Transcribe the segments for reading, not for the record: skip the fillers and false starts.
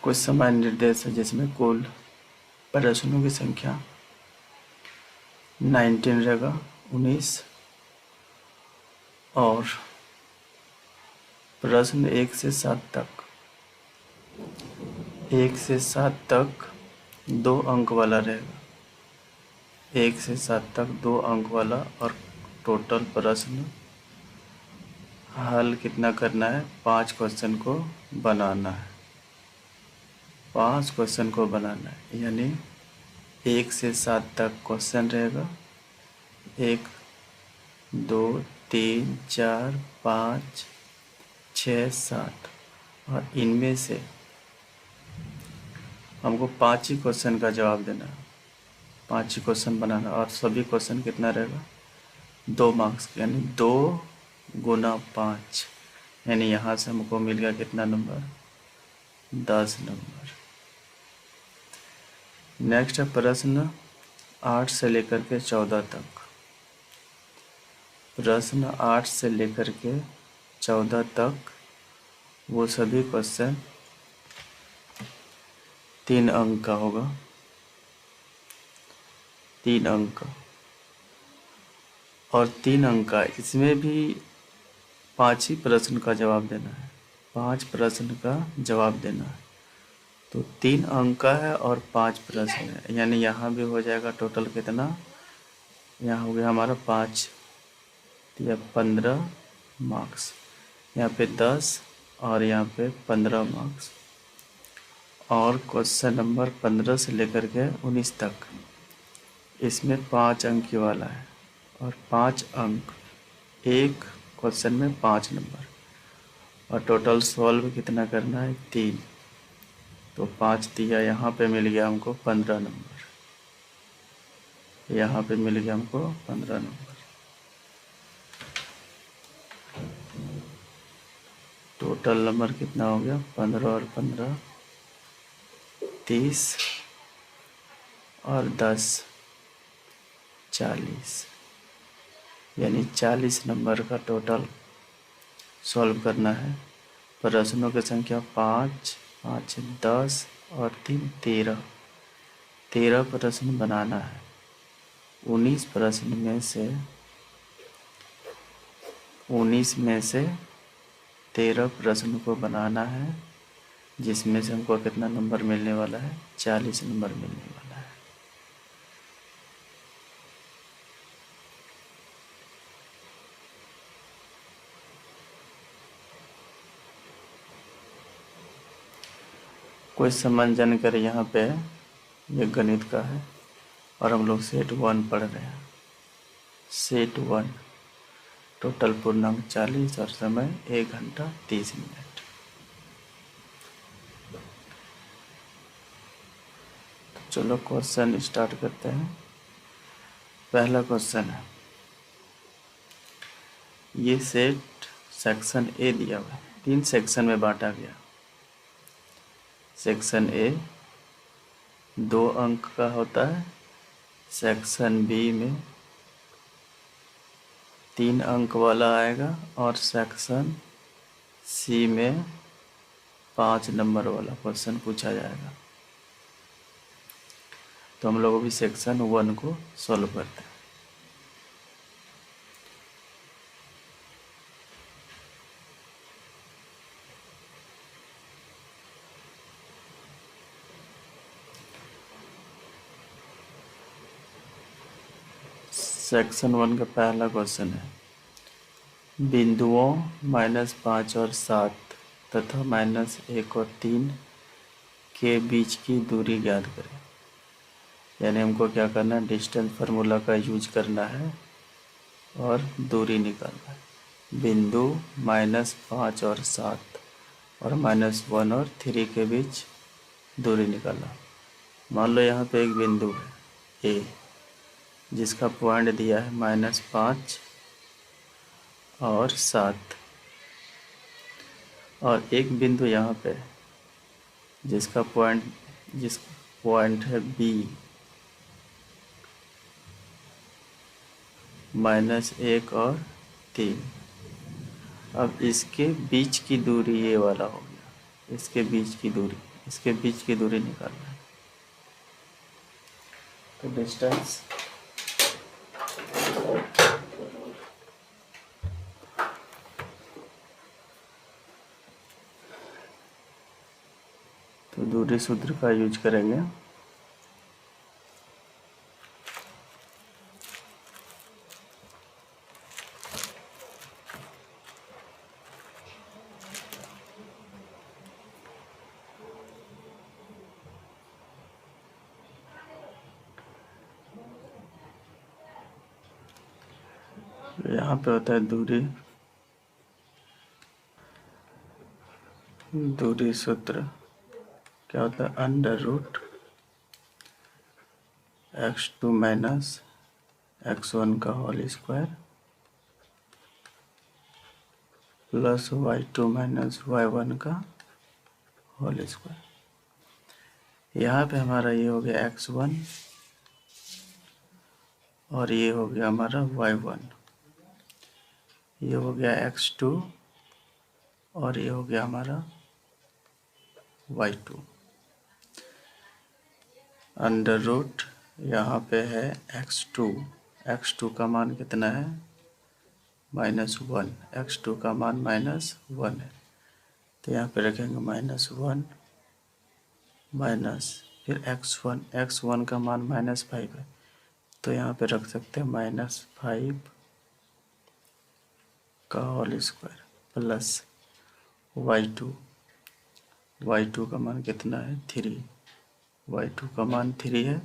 कुछ समय निर्देश है जिसमें कुल प्रश्नों की संख्या 19 रहेगा, 19। और प्रश्न 1 से 7 तक, 1 से 7 तक 2 अंक वाला रहेगा, 1 से 7 तक 2 अंक वाला। और टोटल प्रश्न हल कितना करना है, 5 क्वेश्चन को बनाना है, 5 क्वेश्चन को बनाना है। यानी 1 से 7 तक क्वेश्चन रहेगा, 1 2 3 4 5 6 7। और इनमें से हमको 5 ही क्वेश्चन का जवाब देना है, 5 ही क्वेश्चन बनाना। और सभी क्वेश्चन कितना रहेगा, 2 मार्क्स, यानी 2 गुना 5, यानी यहाँ से हमको मिल गया कितना नंबर, 10 नंबर। नेक्स्ट है प्रश्न 8 से लेकर के 14 तक। प्रश्न 8 से लेकर के 14 तक वो सभी क्वेश्चन 3 अंक का होगा, 3 अंक का। और 3 अंक का, इसमें भी 5 ही प्रश्न का जवाब देना है, 5 प्रश्न का जवाब देना है। तो 3 अंक का है और 5 प्रश्न है, यानी यहाँ भी हो जाएगा टोटल कितना, यहाँ हो गया हमारा 5 या 15 मार्क्स, यहाँ पे 10 और यहाँ पे 15 मार्क्स। और क्वेश्चन नंबर 15 से लेकर के 19 तक, इसमें 5 अंक की वाला है, और 5 अंक, एक क्वेश्चन में 5 नंबर। और टोटल सॉल्व कितना करना है, 3। तो 5 दिया, यहाँ पे मिल गया हमको 15 नंबर, यहाँ पे मिल गया हमको 15 नंबर। टोटल नंबर कितना हो गया, 15 और 15 30 और 10 40, यानी 40 नंबर का टोटल सॉल्व करना है। प्रश्नों की संख्या 5 5 10 और 3 13, 13 प्रश्न बनाना है। 19 प्रश्न में से 13 प्रश्न को बनाना है, जिसमें से हमको कितना नंबर मिलने वाला है, 40 नंबर मिलने वाला है। कोई समान जानकारी यहाँ पे ये गणित का है, और हम लोग सेट 1 पढ़ रहे हैं। सेट 1 टोटल पूर्णांक 40 और समय 1 घंटा 30 मिनट। चलो क्वेश्चन स्टार्ट करते हैं। पहला क्वेश्चन है, ये सेट सेक्शन ए दिया हुआ है, 3 सेक्शन में बांटा गया। सेक्शन ए 2 अंक का होता है, सेक्शन बी में 3 अंक वाला आएगा, और सेक्शन सी में 5 नंबर वाला क्वेश्चन पूछा जाएगा। तो हम लोग अभी सेक्शन 1 को सॉल्व करते हैं। सेक्शन 1 का पहला क्वेश्चन है, बिंदुओं -5 और 7 तथा -1 और 3 के बीच की दूरी ज्ञात करें। यानी हमको क्या करना है, डिस्टेंस फार्मूला का यूज करना है और दूरी निकालना है। बिंदु -5 और 7 और -1 और 3 के बीच दूरी निकालना। मान लो यहाँ पे एक बिंदु है ए, जिसका पॉइंट दिया है -5 और 7, और एक बिंदु यहाँ पे जिसका पॉइंट है बी, -1 और 3। अब इसके बीच की दूरी ये वाला हो गया, इसके बीच की दूरी, इसके बीच की दूरी निकालना है। तो डिस्टेंस तो दूरी सूत्र का यूज करेंगे। यहाँ पे होता है दूरी सूत्र क्या होता है, √x2 माइनस x1 का whole square plus y2 minus y1 का होल स्क्वायर। यहाँ पे हमारा ये हो गया x1 और ये हो गया हमारा y1, ये हो गया x2 और ये हो गया हमारा y2। अंडर रूट यहाँ पे है x2 का मान कितना है, -1, x2 का मान -1 है, तो यहाँ पे रखेंगे -1 माइनस फिर x1 का मान -5 है, तो यहाँ पे रख सकते हैं -5 का होल स्क्वायर प्लस y2 का मान कितना है 3, y2 का मान 3 है,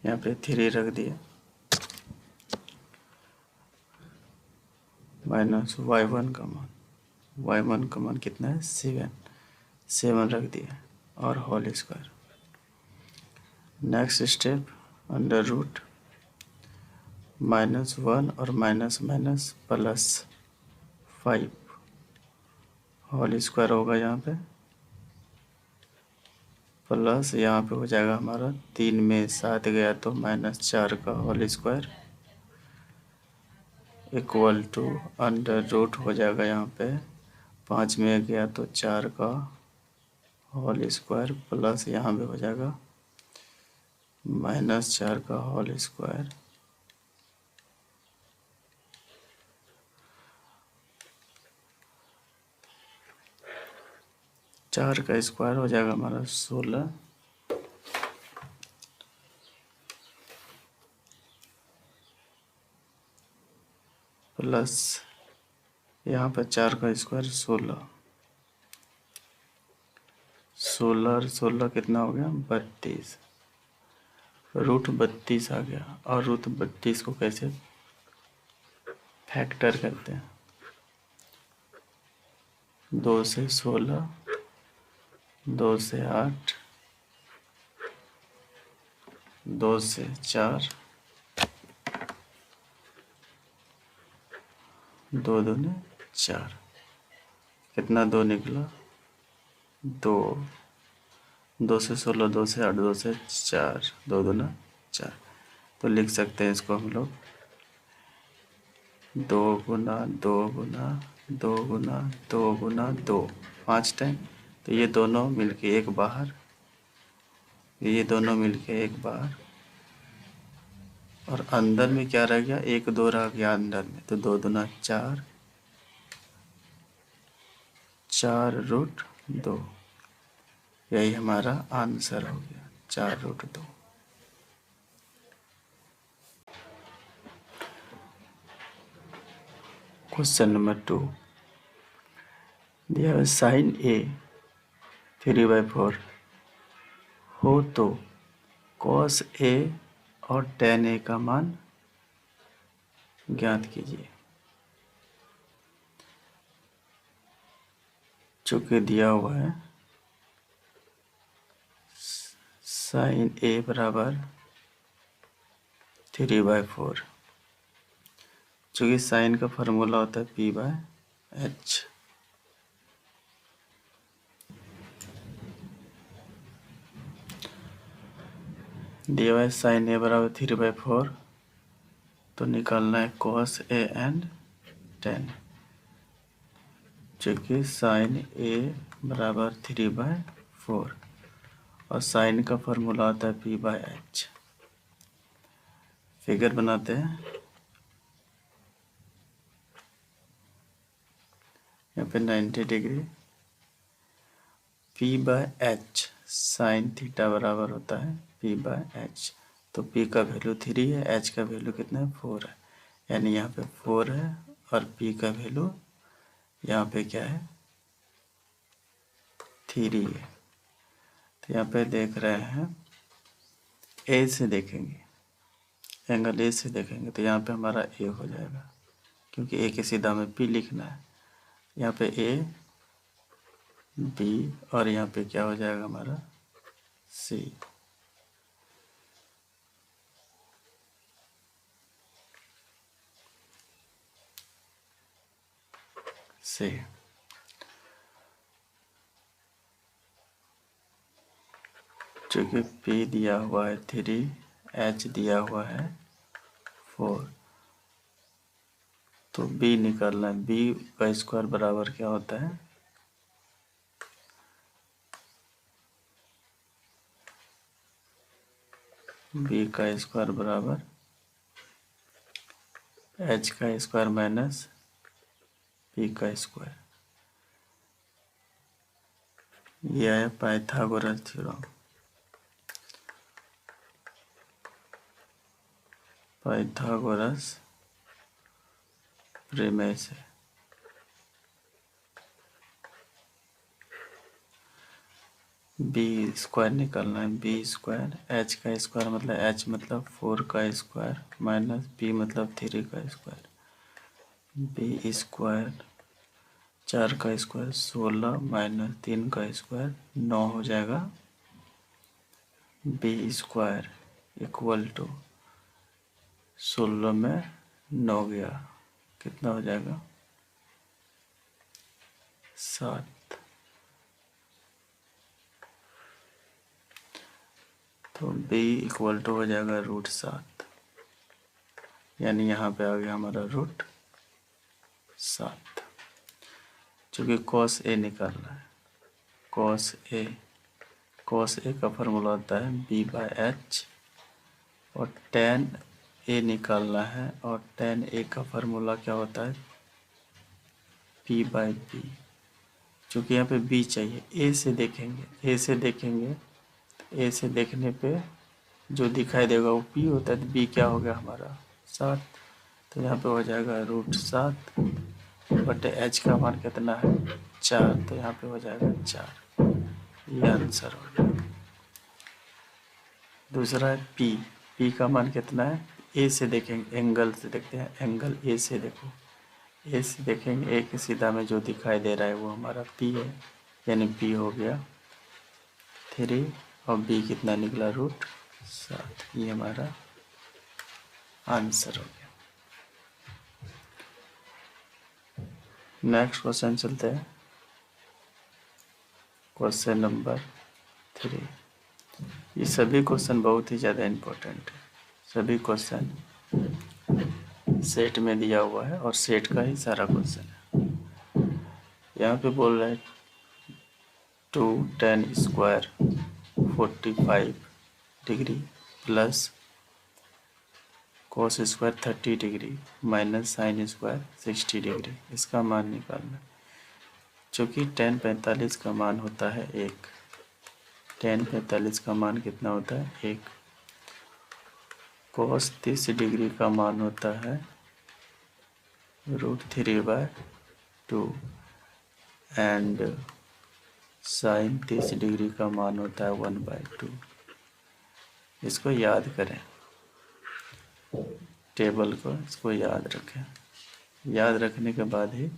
यहाँ पे 3 रख दिया, माइनस y1 का मान कितना है 7 रख दिया और whole square. Next step under root -1 और माइनस +5 होल स्क्वायर होगा यहाँ पे, प्लस यहाँ पे हो जाएगा हमारा 3 में 7 गया तो -4 का whole square equal to under root हो जाएगा यहाँ पे 5 में गया तो 4 का होल स्क्वायर प्लस यहाँ पे हो जाएगा -4 का होल स्क्वायर चार का स्क्वायर हो जाएगा हमारा 16 प्लस यहाँ पर 4 का स्क्वायर 16 कितना हो गया 32, √32 आ गया। और √32 को कैसे फैक्टर करते हैं, 2 से 16, 2 से 8, 2 से 4, 2 दूनी 4, कितना 2 निकला 2, 2 से 16, 2 से 8, 2 से 4, 2 दूना 4, तो लिख सकते हैं इसको हम लोग 2 गुना 2 गुना 2 गुना 2 गुना 2 5 टाइम, तो ये दोनों मिलके एक बाहर, ये दोनों मिलके एक बाहर, और अंदर में क्या रह गया 1 2 रह गया अंदर में, तो 2 दूना 4, 4√2, यही हमारा आंसर हो गया 4√2। क्वेश्चन नंबर 2 दिया है sin A 3/4 हो तो cos A और tan A का मान ज्ञात कीजिए। चूँकि दिया हुआ है sin A बराबर 3/4, चूँकि साइन का फार्मूला होता है P/H, दिया हुआ है sin A बराबर 3/4, तो निकालना है cos A एंड tan, चूँकि sin A बराबर 3/4 4 और साइन का फॉर्मूला आता है p/h। फिगर बनाते हैं। यहाँ पे 90 डिग्री p/h साइन थीटा बराबर होता है p/h। तो p का वैल्यू 3 है, h का वैल्यू कितना है 4 है, यानी यहाँ पे 4 है और p का वैल्यू यहाँ पे क्या है 3 है। तो यहाँ पे देख रहे हैं a से देखेंगे, एंगल a से देखेंगे तो यहाँ पे हमारा a हो जाएगा, क्योंकि a के सीधा में p लिखना है। यहाँ पे a b और यहाँ पे क्या हो जाएगा हमारा c। चूँकि p दिया हुआ है 3, h दिया हुआ है 4, तो b निकालना है। b का स्क्वायर बराबर क्या होता है b का स्क्वायर बराबर h का स्क्वायर माइनस p का स्क्वायर। यह है पाइथागोरस थ्योरम। पाइथागोरस प्रमेय से बी स्क्वायर निकालना है। बी स्क्वायर एच का स्क्वायर मतलब एच मतलब 4 का स्क्वायर माइनस बी मतलब 3 का स्क्वायर। बी स्क्वायर 4 का स्क्वायर 16 माइनस 3 का स्क्वायर 9 हो जाएगा। बी स्क्वायर इक्वल टू 16 में 9 गया, कितना हो जाएगा 7। तो b इक्वल टू हो जाएगा √7, यानी यहाँ पे आ गया हमारा √7। चूँकि cos a निकालना है, cos a का फॉर्मूला होता है b/h और tan a निकालना है और tan a का फॉर्मूला क्या होता है p/b। चूँकि यहाँ पे b चाहिए, a से देखेंगे a से देखने पे जो दिखाई देगा वो p होता है, तो b क्या हो गया हमारा 7। तो यहाँ पे हो जाएगा √7 बटे h का मान कितना है 4, तो यहाँ पे हो जाएगा 4। ये आंसर हो गया। दूसरा है p का मान कितना है a से देखेंगे, एंगल से देखते हैं। एंगल a से देखो, a से देखेंगे a के सीधा में जो दिखाई दे रहा है वो हमारा p है, यानी p हो गया 3 और b कितना निकला √7। ये हमारा आंसर हो गया। नेक्स्ट क्वेश्चन चलते हैं। Question number 3। ये सभी क्वेश्चन बहुत ही ज़्यादा इम्पोर्टेंट है। सभी क्वेश्चन सेट में दिया हुआ है और सेट का ही सारा क्वेश्चन है। यहाँ पे बोल रहे हैं 2 tan square 45 degree plus cos square 30 degree minus sine square 60 degree, इसका मान निकालना। चूँकि tan 45 का मान होता है 1, tan 45 का मान कितना होता है 1, cos 30 डिग्री का मान होता है √3/2 एंड साइन 30 डिग्री का मान होता है 1/2। इसको याद करें, टेबल को इसको याद रखें। याद रखने के बाद ही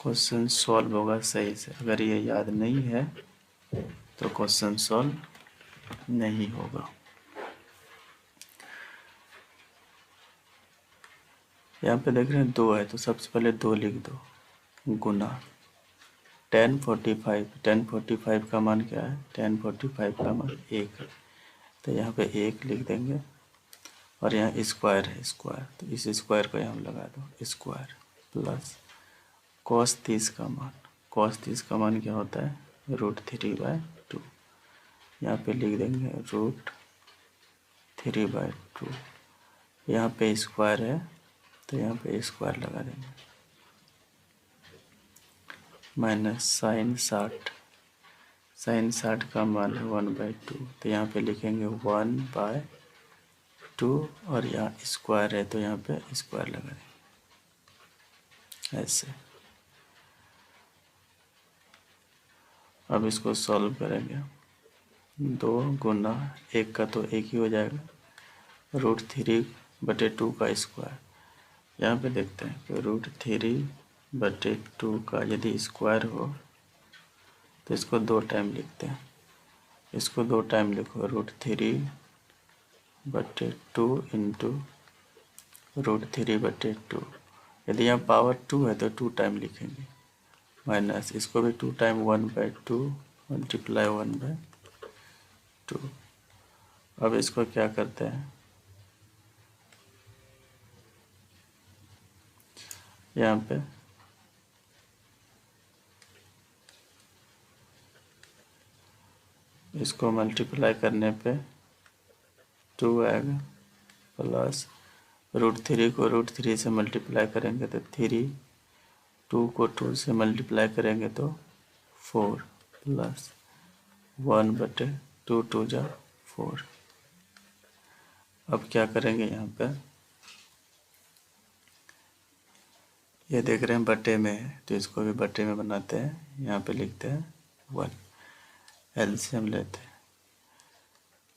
क्वेश्चन सॉल्व होगा सही से। अगर ये याद नहीं है तो क्वेश्चन सॉल्व नहीं होगा। यहाँ पे देख रहे हैं 2 है, तो सबसे पहले 2 लिख दो गुना tan 45 का मान क्या है, tan 45 का मान 1 है, तो यहाँ पे 1 लिख देंगे और यहाँ स्क्वायर है स्क्वायर, तो इस स्क्वायर को यहाँ लगा दो स्क्वायर प्लस cos 30 का मान क्या होता है √3/2। यहाँ पे लिख देंगे √3/2। यहाँ पे स्क्वायर है तो यहाँ पे स्क्वायर लगा देंगे, माइनस साइन 60 का मान है 1/2, तो यहाँ पे लिखेंगे 1/2 और यहाँ स्क्वायर है तो यहाँ पे स्क्वायर लगा देंगे ऐसे। अब इसको सॉल्व करेंगे, 2 गुना 1 का तो 1 ही हो जाएगा, √3/2 का स्क्वायर। यहाँ पे देखते हैं कि √3/2 का यदि स्क्वायर हो तो इसको 2 टाइम लिखते हैं, इसको 2 टाइम लिखो, √3/2 इंटू √3/2। यदि यहाँ पावर 2 है तो 2 टाइम लिखेंगे, माइनस इसको भी 2 टाइम 1/2 मल्टीप्लाई 1/2। अब इसको क्या करते हैं, यहाँ पे इसको मल्टीप्लाई करने पे 2 आएगा, प्लस √3 को √3 से मल्टीप्लाई करेंगे तो 3, 2 को 2 से मल्टीप्लाई करेंगे तो 4, प्लस 1/2, 2 जा 4। अब क्या करेंगे, यहाँ पे ये देख रहे हैं बटे में है तो इसको भी बटे में बनाते हैं, यहाँ पे लिखते हैं 1। एलसीएम लेते हैं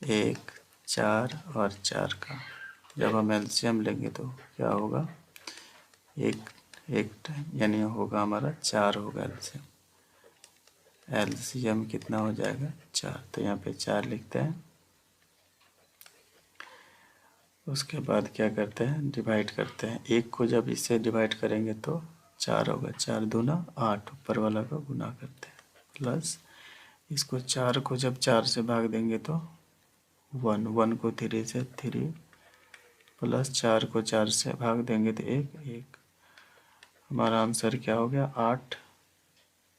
1, 4 और 4 का, जब हम एलसीएम लेंगे तो क्या होगा, एक टाइम यानी होगा हमारा 4 होगा एलसीएम। एलसीएम कितना हो जाएगा 4, तो यहाँ पे 4 लिखते हैं। उसके बाद क्या करते हैं, डिवाइड करते हैं, 1 को जब इससे डिवाइड करेंगे तो 4 होगा, 4 दूना 8, ऊपर वाला को गुना करते हैं, प्लस इसको 4 को जब 4 से भाग देंगे तो 1, 1 को 3 से 3, प्लस 4 को 4 से भाग देंगे तो 1। हमारा आंसर क्या हो गया, 8,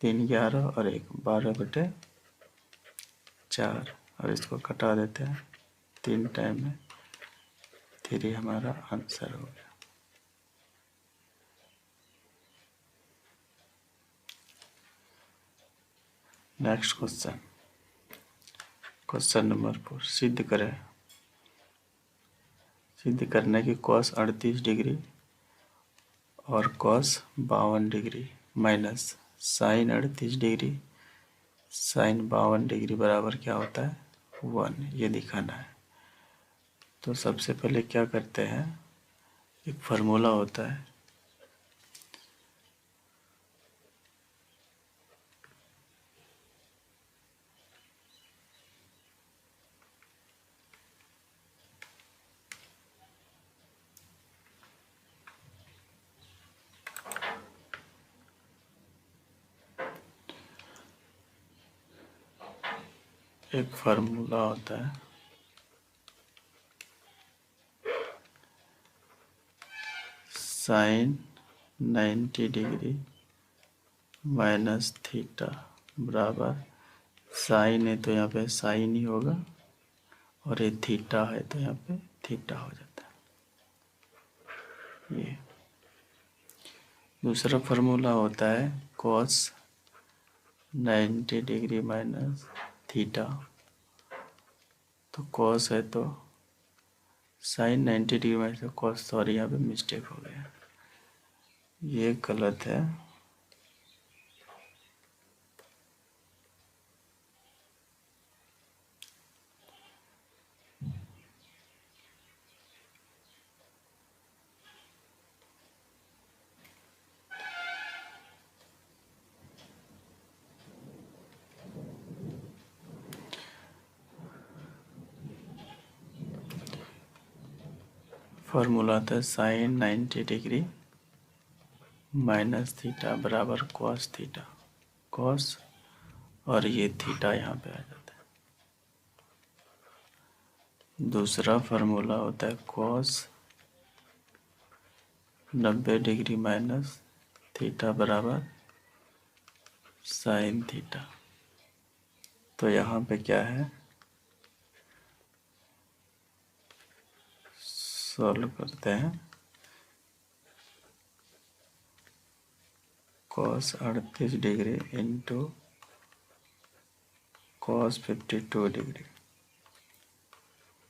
3 11 और 1 12/4। और इसको कटा देते हैं 3 टाइम में, 3 हमारा आंसर हो गया। नेक्स्ट क्वेश्चन, क्वेश्चन नंबर 4, सिद्ध करें। सिद्ध करने की cos 38 डिग्री और cos 52 degree minus sin 38 degree sin 52 degree बराबर क्या होता है 1, ये दिखाना है। तो सबसे पहले क्या करते हैं, एक फार्मूला होता है, sin 90 डिग्री माइनस थीटा बराबर, साइन है तो यहाँ पे साइन ही होगा और ये थीटा है तो यहाँ पे थीटा हो जाता है। ये दूसरा फार्मूला होता है cos 90 डिग्री माइनस थीटा, तो cos है तो sin 90 degree minus cos, sorry यहाँ पे मिस्टेक हो गया, ये गलत है। फार्मूला था sin 90 डिग्री माइनस थीटा बराबर cos थीटा, cos और ये थीटा यहाँ पे आ जाता है। दूसरा फार्मूला होता है cos 90 डिग्री माइनस थीटा बराबर sin थीटा, तो यहाँ पे क्या है, सॉल्व करते हैं। cos 38 degree into cos 52 degree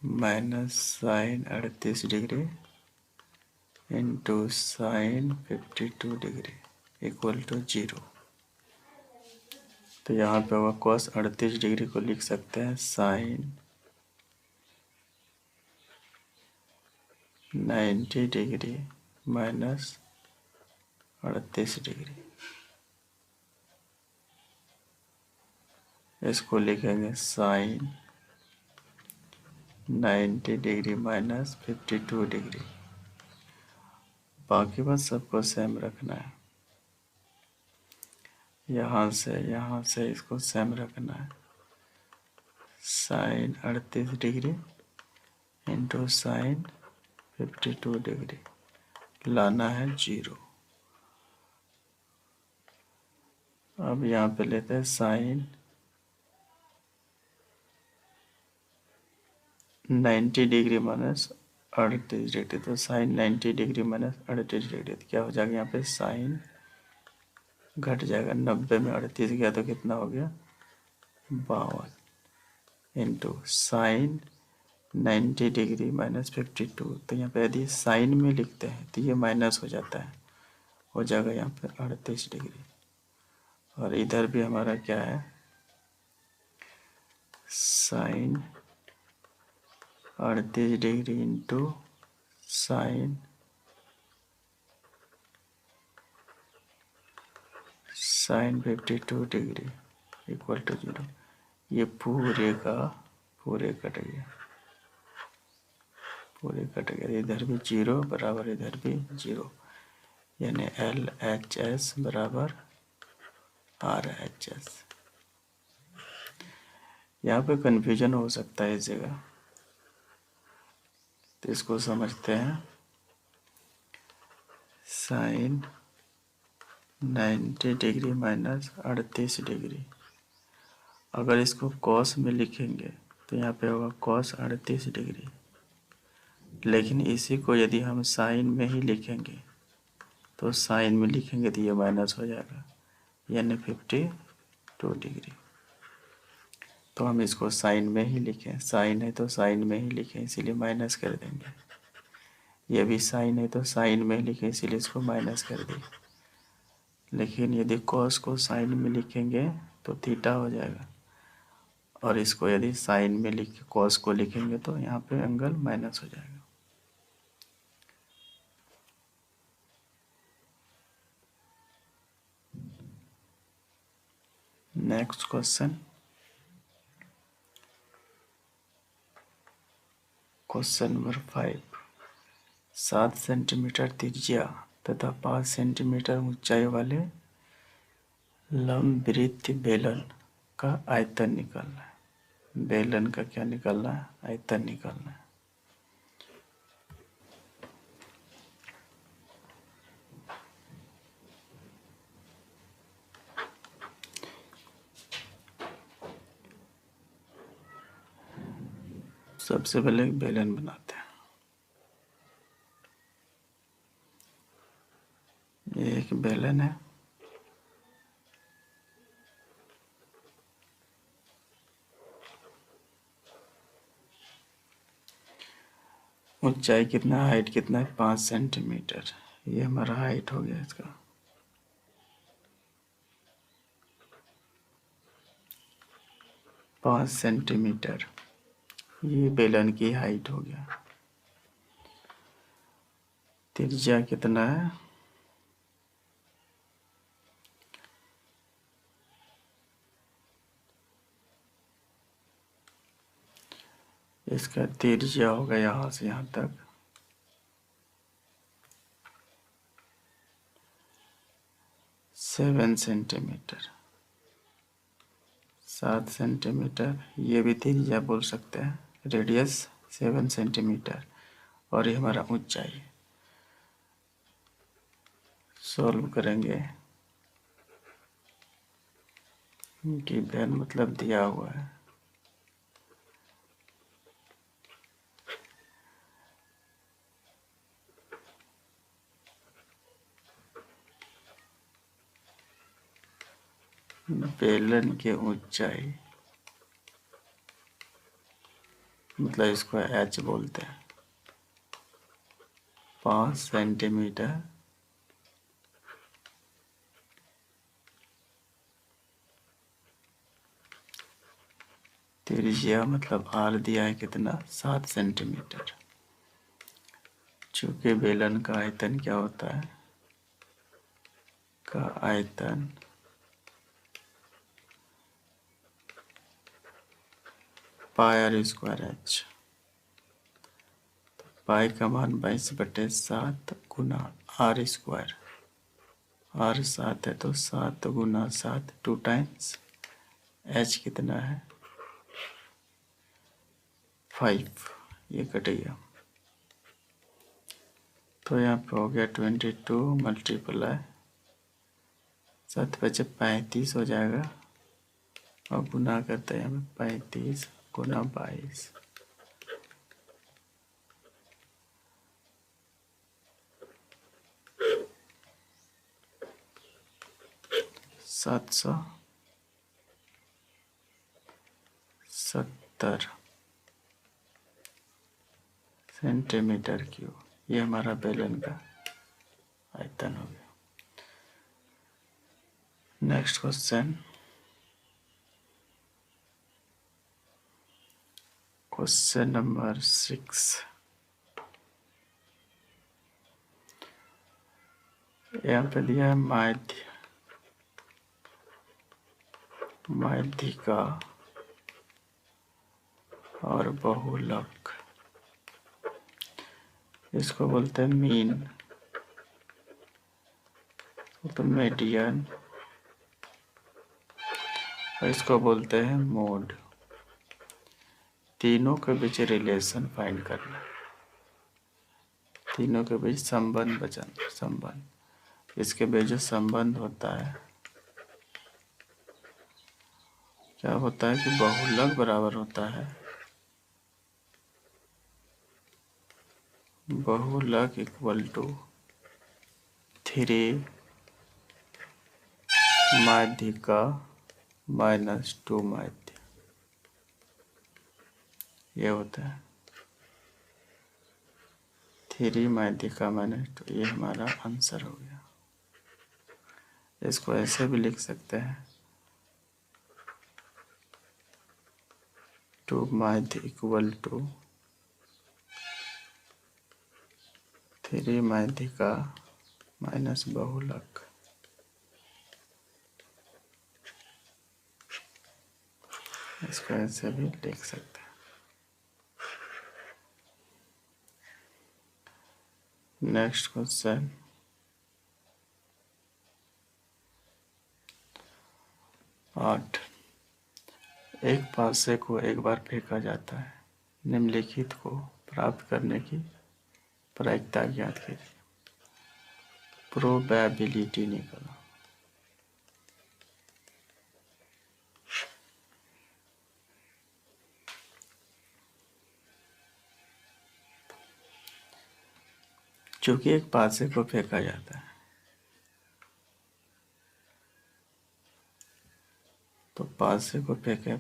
minus sine 38 degree into sine 52 degree equal to 0। तो यहाँ पे होगा cos 38 डिग्री को लिख सकते हैं साइन 90 डिग्री माइनस 38 डिग्री, इसको लिखेंगे साइन 90 डिग्री माइनस 52 डिग्री। बाकी बस सबको सेम रखना है, यहाँ से इसको सेम रखना है। Sine 38 degree into sine 52 degree लाना है 0। अब यहाँ पे लेते हैं साइन 90 डिग्री माइनस 38 डिग्री, तो साइन 90 डिग्री माइनस 38 डिग्री तो क्या हो जाएगा, यहाँ पे साइन घट जाएगा, 90 में 38 गया तो कितना हो गया 52 इंटू साइन 90 डिग्री माइनस 52। तो यहाँ पे यदि साइन में लिखते हैं तो ये माइनस हो जाता है, हो जाएगा यहाँ पे 38 डिग्री। और इधर भी हमारा क्या है, sine 38 degree into sine 52 degree equal to 0। ये पूरे कट गया, इधर भी 0 बराबर इधर भी 0, यानी LHS बराबर RHS। यहाँ पे कन्फ्यूजन हो सकता है इस जगह, तो इसको समझते हैं। साइन 90 डिग्री माइनस 38 डिग्री, अगर इसको कॉस में लिखेंगे तो यहाँ पे होगा कॉस 38 डिग्री, लेकिन इसी को यदि हम साइन में ही लिखेंगे तो साइन में लिखेंगे तो ये माइनस हो जाएगा, यानी 52 डिग्री। तो हम इसको साइन में ही लिखें, साइन है तो साइन में ही लिखें, इसीलिए माइनस कर देंगे। ये भी साइन है तो साइन में लिखें, इसीलिए इसको माइनस कर दें। लेकिन यदि कॉस को साइन में लिखेंगे तो थीटा हो जाएगा, और इसको यदि साइन में लिख कॉस को लिखेंगे तो यहाँ पे एंगल माइनस हो जाएगा। Next question, question number 5। 7 centimetre त्रिज्या तथा 5 सेंटीमीटर ऊंचाई वाले लंबवृत्त बेलन का आयतन निकालना है। बेलन का क्या निकालना है, आयतन निकालना है। सबसे पहले एक बेलन बनाते हैं। ये एक बेलन है, ऊंचाई कितना, हाइट कितना है 5 सेंटीमीटर। ये हमारा हाइट हो गया इसका। पाँच सेंटीमीटर ये बेलन की हाइट हो गया। त्रिज्या कितना है, इसका त्रिज्या होगा यहाँ से यहाँ तक 7 सेंटीमीटर, 7 सेंटीमीटर। ये भी त्रिज्या बोल सकते हैं, रेडियस 7 सेंटीमीटर, और ये हमारा ऊंचाई। सॉल्व करेंगे गिवन मतलब दिया हुआ है। बेलन की ऊंचाई मतलब इसको एच बोलते हैं, 5 सेंटीमीटर। त्रिज्या मतलब आर दिया है कितना, 7 सेंटीमीटर। चूंकि बेलन का आयतन क्या होता है, का आयतन पाई आर स्क्वायर एच। पाई का मान 22/7 गुना आर स्क्वायर। आर 7 है तो 7 गुना 7 2 टाइम्स। एच कितना है 5, ये कटेगा तो यहाँ पे हो गया 22 मल्टीप्लाई 7 बचे 35 हो जाएगा, और गुना करते हैं हमें 35 गुना 22, 770 सेंटीमीटर क्यूब। ये हमारा बेलन का आयतन हो गया। Next question, question number 6। यहाँ पे दिया है माध्यिका और बहुलक। इसको बोलते हैं मीन, तो मीडियन, और इसको बोलते हैं मोड। तीनों के बीच रिलेशन फाइंड करना, तीनों के बीच संबंध। इसके बीच जो संबंध होता है क्या होता है कि बहुलक बराबर होता है, बहुलक इक्वल टू 3 माध्यिका माइनस 2 माध्य। ये होता है 3 माध्यिका माइनस 2। ये हमारा आंसर हो गया। इसको ऐसे भी लिख सकते हैं 2 माध्य इक्वल टू 3 माध्यिका माइनस बहुलक। इसको ऐसे भी लिख सकते हैं। Next question, 8। एक पासे को एक बार फेंका जाता है, निम्नलिखित को प्राप्त करने की प्रायिकता ज्ञात कीजिए। प्रोबेबिलिटी निकालो। चूंकि एक पासे को फेंका जाता है तो पासे को फेंके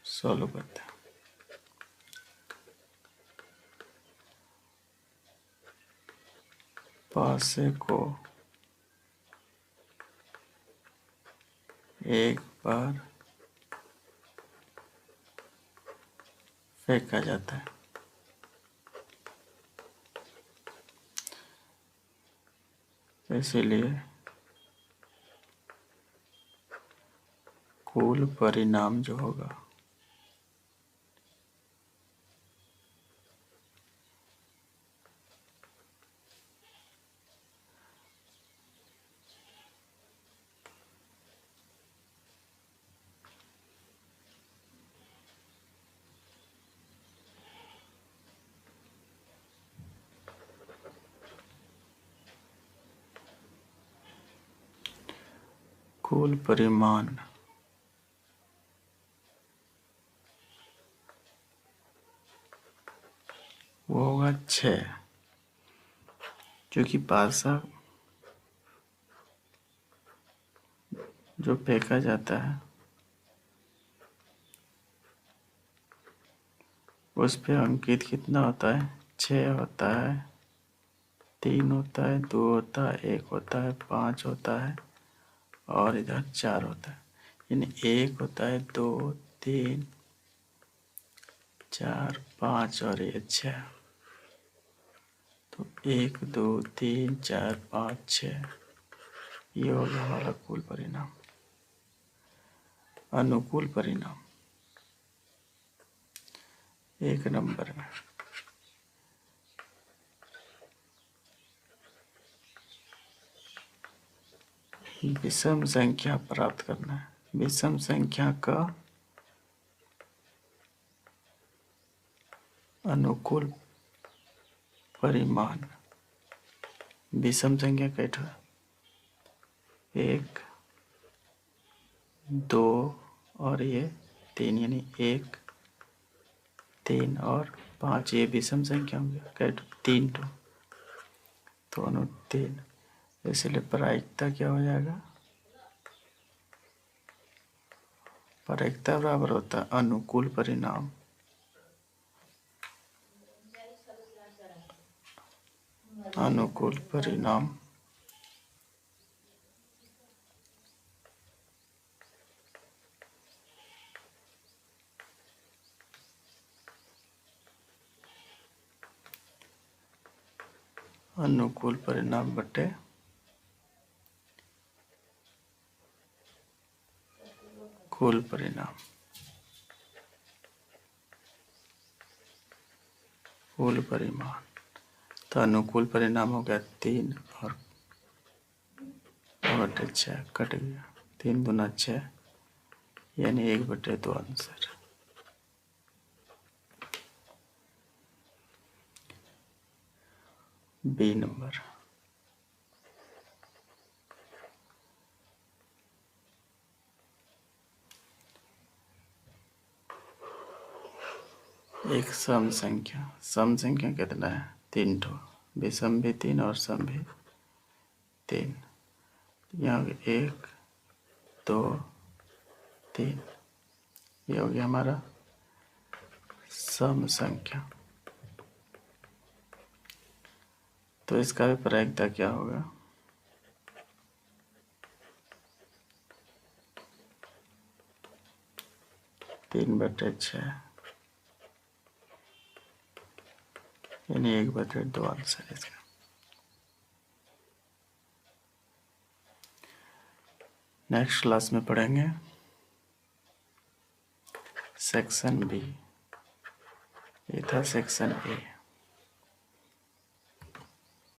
सॉल्व करते हैं। पासे को एक बार फेंका जाता है, इसीलिए कुल परिणाम जो होगा कुल परिमाण वो होगा 6, क्योंकि पासा जो फेंका जाता है उस पे अंकित कितना होता है? 6 होता है, 3 होता है, 2 होता है, 1 होता है, 5 होता है और इधर 4 होता है। यानी 1 होता है, 2, 3, 4, 5 और ये 6। तो 1, 2, 3, 4, 5, 6 ये हो गया हमारा कुल परिणाम, अनुकूल परिणाम 1 नंबर में। विषम संख्या प्राप्त करना है। विषम संख्या का अनुकूल परिमाण। विषम संख्या कैठा? 1, 2 और ये 3, यानी 1, 3 और 5 ये विषम संख्या होंगे। कैठा? 3 टू, दोनों 3, इसलिए प्रायिकता क्या हो जाएगा? प्रायिकता बराबर होता है अनुकूल परिणाम अनुकूल परिणाम अनुकूल परिणाम बटे कुल परिणाम। कुल परिमाण तो अनुकूल परिणाम हो गया 3 और बटे 6 कट गया। 3 दूना 6 यानी 1/2 आंसर। B number. एक सम संख्या कितना है? 3 ठो। विषम भी 3 और सम भी 3। यहाँ 1, 2, 3 ये हो गया हमारा सम संख्या। तो इसका भी प्रायिकता क्या होगा? 3/6 यानी 1/2 आंसर इसका। नेक्स्ट क्लास में पढ़ेंगे सेक्शन बी। ये था सेक्शन ए।